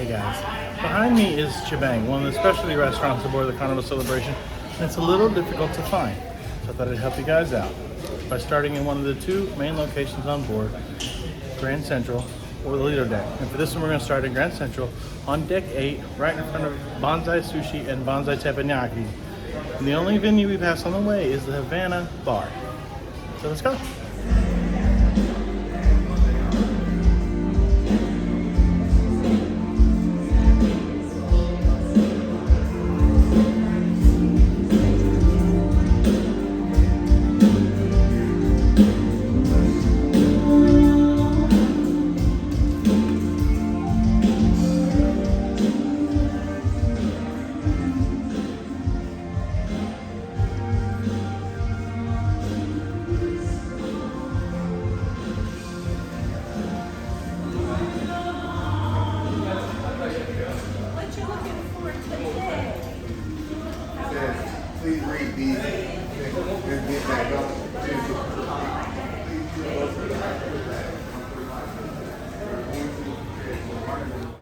Hey guys, behind me is ChiBang, one of the specialty restaurants aboard the Carnival celebration, and it's a little difficult to find. So I thought I'd help you guys out by starting in one of the two main locations on board, Grand Central or the Lido deck. And for this one, we're going to start in Grand Central on deck 8, right in front of Bonsai Sushi and Bonsai Teppanyaki. And the only venue we pass on the way is the Havana Bar. So let's go. Please read these and get back up.